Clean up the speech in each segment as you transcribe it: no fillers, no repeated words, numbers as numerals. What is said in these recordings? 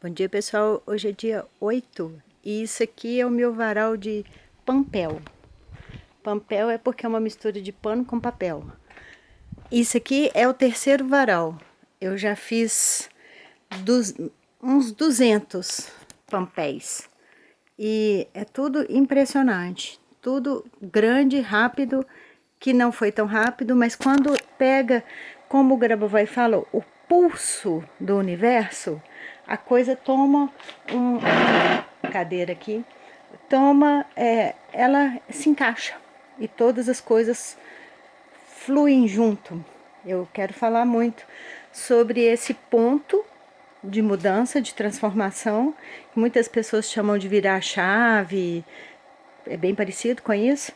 Bom dia, pessoal. Hoje é dia 8 e isso aqui é o meu varal de pampel. Pampel é porque é uma mistura de pano com papel. Isso aqui é o terceiro varal. Eu já fiz uns 200 pampéis. E é tudo impressionante. Tudo grande, rápido, que não foi tão rápido, mas quando pega, como o Grabovoi fala, o pulso do universo, a coisa toma cadeira aqui, ela se encaixa e todas as coisas fluem junto. Eu quero falar muito sobre esse ponto de mudança, de transformação, que muitas pessoas chamam de virar a chave, é bem parecido com isso,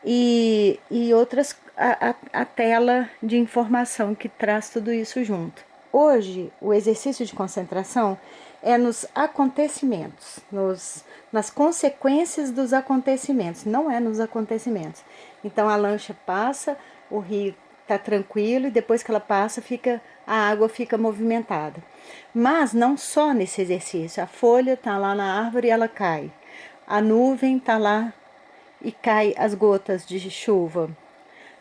e outras, a tela de informação que traz tudo isso junto. Hoje, o exercício de concentração é nos acontecimentos, nas consequências dos acontecimentos, não é nos acontecimentos. Então a lancha passa, o rio está tranquilo e depois que ela passa, a água fica movimentada. Mas não só nesse exercício, a folha está lá na árvore e ela cai. A nuvem está lá e cai as gotas de chuva.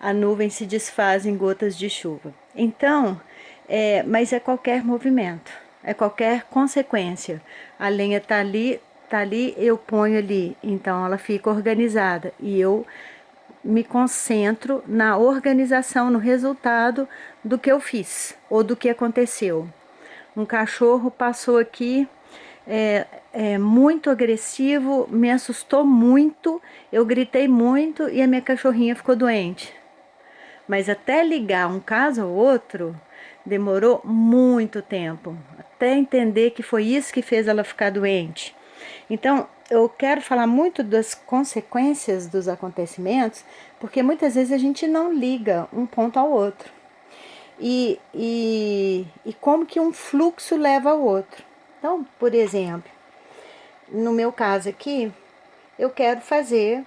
A nuvem se desfaz em gotas de chuva. Então, mas é qualquer movimento, é qualquer consequência. A lenha tá ali, eu ponho ali. Então ela fica organizada e eu me concentro na organização, no resultado do que eu fiz ou do que aconteceu. Um cachorro passou aqui, muito agressivo, me assustou muito, eu gritei muito e a minha cachorrinha ficou doente. Mas até ligar um caso ao outro, demorou muito tempo, até entender que foi isso que fez ela ficar doente. Então, eu quero falar muito das consequências dos acontecimentos, porque muitas vezes a gente não liga um ponto ao outro. E como que um fluxo leva ao outro. Então, por exemplo, no meu caso aqui, eu quero fazer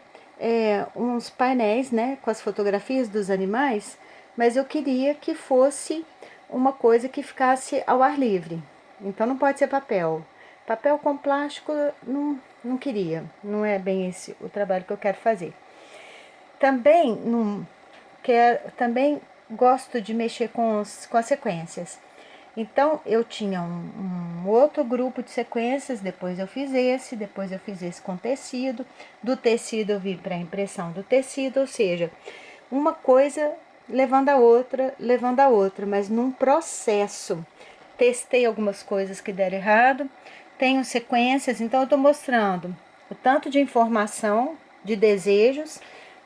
uns painéis, né, com as fotografias dos animais, mas eu queria que fosse uma coisa que ficasse ao ar livre. Então não pode ser papel. Papel com plástico não queria. Não é bem esse o trabalho que eu quero fazer. Também também gosto de mexer com as sequências. Então eu tinha um outro grupo de sequências, depois eu fiz esse com tecido, do tecido eu vim para a impressão do tecido, ou seja, uma coisa levando a outra, mas num processo. Testei algumas coisas que deram errado, tenho sequências, então eu estou mostrando o tanto de informação, de desejos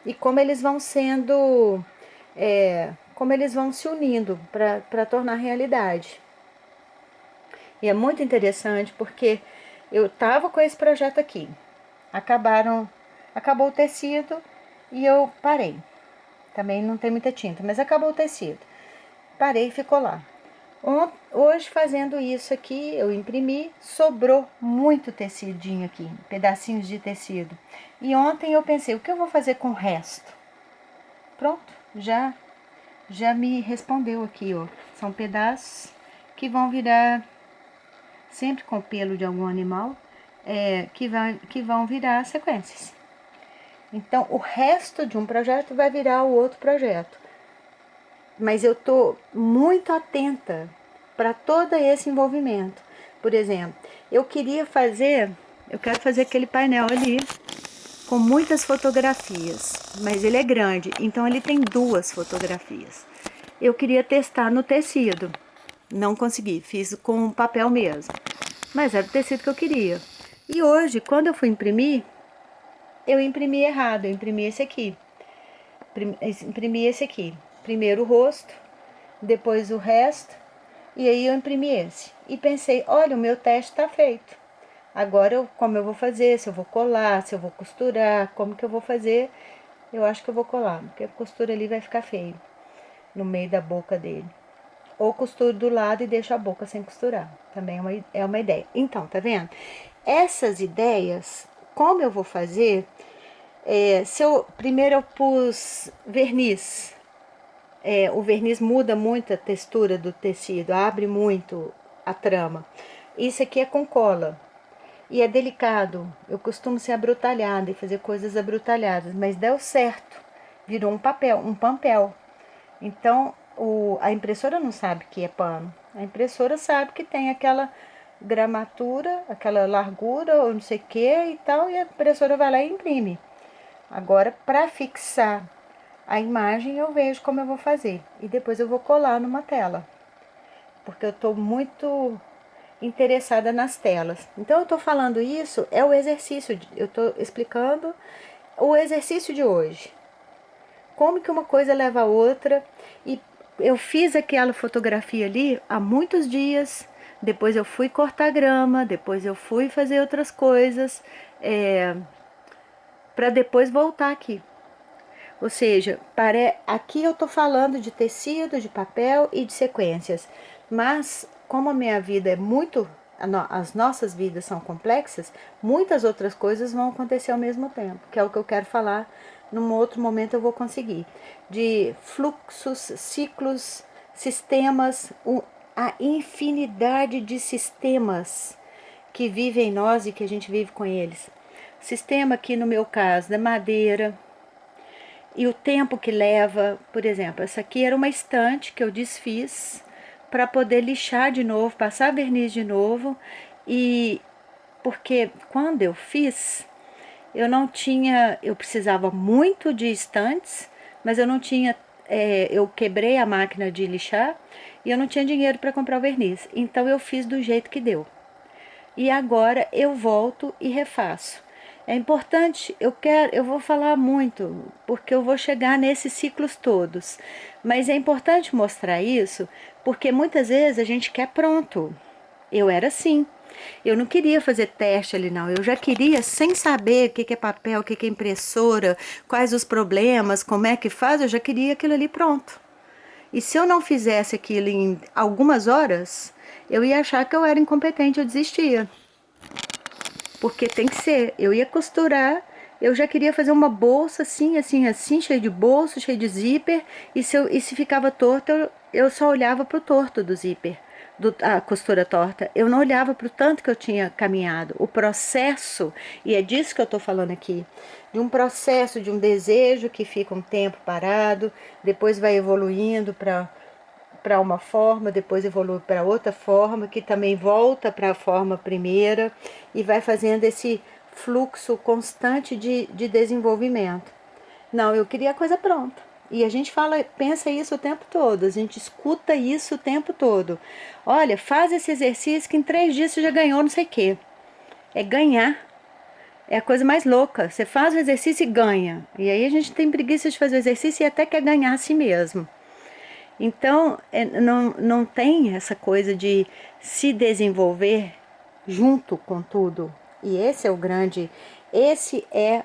e como eles vão sendo, como eles vão se unindo para tornar realidade. E é muito interessante porque eu estava com esse projeto aqui, acabou o tecido e eu parei. Também não tem muita tinta, mas acabou o tecido. Parei e ficou lá. Hoje, fazendo isso aqui, eu imprimi, sobrou muito tecidinho aqui, pedacinhos de tecido. E ontem eu pensei, o que eu vou fazer com o resto? Pronto, já me respondeu aqui, ó. São pedaços que vão virar, sempre com pelo de algum animal, que vão virar sequências. Então, o resto de um projeto vai virar o outro projeto. Mas eu tô muito atenta para todo esse envolvimento. Por exemplo, eu quero fazer aquele painel ali com muitas fotografias, mas ele é grande, então ele tem 2 fotografias. Eu queria testar no tecido, não consegui, fiz com papel mesmo, mas era o tecido que eu queria. E hoje, quando eu fui imprimir, eu imprimi errado, eu imprimi esse aqui. Primeiro o rosto, depois o resto, e aí eu imprimi esse. E pensei, olha, o meu teste está feito. Agora, como eu vou fazer? Se eu vou colar, se eu vou costurar, como que eu vou fazer? Eu acho que eu vou colar, porque a costura ali vai ficar feio, no meio da boca dele. Ou costuro do lado e deixo a boca sem costurar. Também é uma ideia. Então, tá vendo? Essas ideias, como eu vou fazer? Primeiro eu pus verniz. O verniz muda muito a textura do tecido, abre muito a trama. Isso aqui é com cola. E é delicado. Eu costumo ser abrutalhada e fazer coisas abrutalhadas, mas deu certo. Virou um papel, um pampel. Então, a impressora não sabe que é pano. A impressora sabe que tem aquela gramatura, aquela largura ou não sei o que e tal, e a impressora vai lá e imprime. Agora, para fixar a imagem, eu vejo como eu vou fazer. E depois eu vou colar numa tela. Porque eu estou muito interessada nas telas. Então, eu estou falando isso, é o exercício, eu estou explicando o exercício de hoje. Como que uma coisa leva a outra. E eu fiz aquela fotografia ali há muitos dias, depois eu fui cortar grama, depois eu fui fazer outras coisas, para depois voltar aqui. Ou seja, aqui eu estou falando de tecido, de papel e de sequências, mas como a minha vida é muito, as nossas vidas são complexas, muitas outras coisas vão acontecer ao mesmo tempo, que é o que eu quero falar. Num outro momento eu vou conseguir. De fluxos, ciclos, sistemas, a infinidade de sistemas que vivem em nós e que a gente vive com eles. Sistema aqui no meu caso da madeira, e o tempo que leva. Por exemplo, essa aqui era uma estante que eu desfiz para poder lixar de novo, passar verniz de novo. E porque quando eu fiz, eu não tinha, eu precisava muito de estantes, mas eu não tinha, eu quebrei a máquina de lixar e eu não tinha dinheiro para comprar o verniz. Então eu fiz do jeito que deu. E agora eu volto e refaço. É importante, eu vou falar muito, porque eu vou chegar nesses ciclos todos. Mas é importante mostrar isso, porque muitas vezes a gente quer pronto. Eu era assim. Eu não queria fazer teste ali, não. Eu já queria, sem saber o que é papel, o que é impressora, quais os problemas, como é que faz, eu já queria aquilo ali pronto. E se eu não fizesse aquilo em algumas horas, eu ia achar que eu era incompetente, eu desistia. Porque tem que ser. Eu ia costurar, eu já queria fazer uma bolsa assim, assim, assim, cheio de bolso, cheio de zíper. E se ficava torto, eu só olhava pro torto do zíper, a costura torta. Eu não olhava pro tanto que eu tinha caminhado. O processo, e é disso que eu tô falando aqui, de um processo, de um desejo que fica um tempo parado, depois vai evoluindo para uma forma, depois evolui para outra forma, que também volta para a forma primeira e vai fazendo esse fluxo constante de desenvolvimento. Não, eu queria a coisa pronta. E a gente pensa isso o tempo todo, a gente escuta isso o tempo todo. Olha, faz esse exercício que em 3 dias você já ganhou não sei o quê. É ganhar. É a coisa mais louca. Você faz o exercício e ganha. E aí a gente tem preguiça de fazer o exercício e até quer ganhar a si mesmo. Então, não tem essa coisa de se desenvolver junto com tudo. E esse é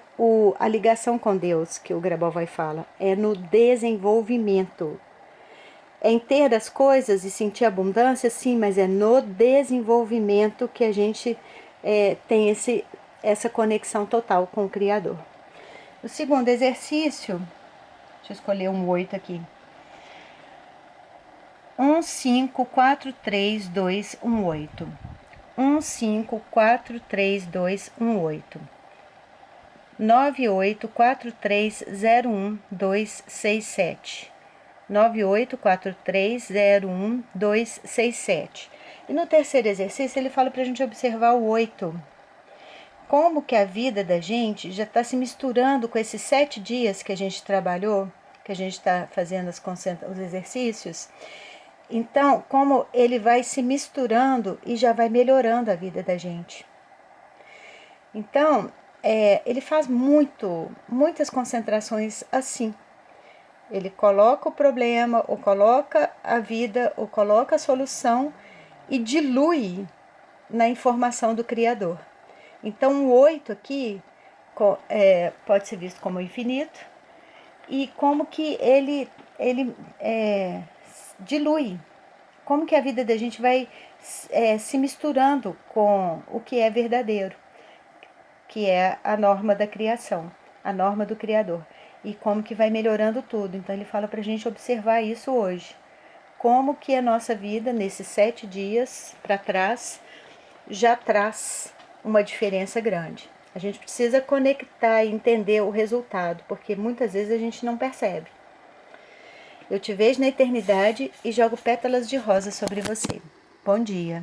a ligação com Deus que o Grabovoi fala, é no desenvolvimento. É em ter as coisas e sentir abundância, sim, mas é no desenvolvimento que a gente tem essa conexão total com o Criador. O segundo exercício, deixa eu escolher um 8 aqui. 1543218. 1543218. 9843012267. 9843012267. E no terceiro exercício ele fala para a gente observar o 8. Como que a vida da gente já está se misturando com esses 7 dias que a gente trabalhou, que a gente está fazendo os exercícios. Então, como ele vai se misturando e já vai melhorando a vida da gente. Então, ele faz muitas concentrações assim. Ele coloca o problema, ou coloca a vida, ou coloca a solução e dilui na informação do Criador. Então, o 8 aqui pode ser visto como infinito e como que ele dilui, como que a vida da gente vai se misturando com o que é verdadeiro, que é a norma da criação, a norma do Criador, e como que vai melhorando tudo. Então ele fala para a gente observar isso hoje, como que a nossa vida nesses 7 dias para trás já traz uma diferença grande. A gente precisa conectar e entender o resultado, porque muitas vezes a gente não percebe. Eu te vejo na eternidade e jogo pétalas de rosa sobre você. Bom dia.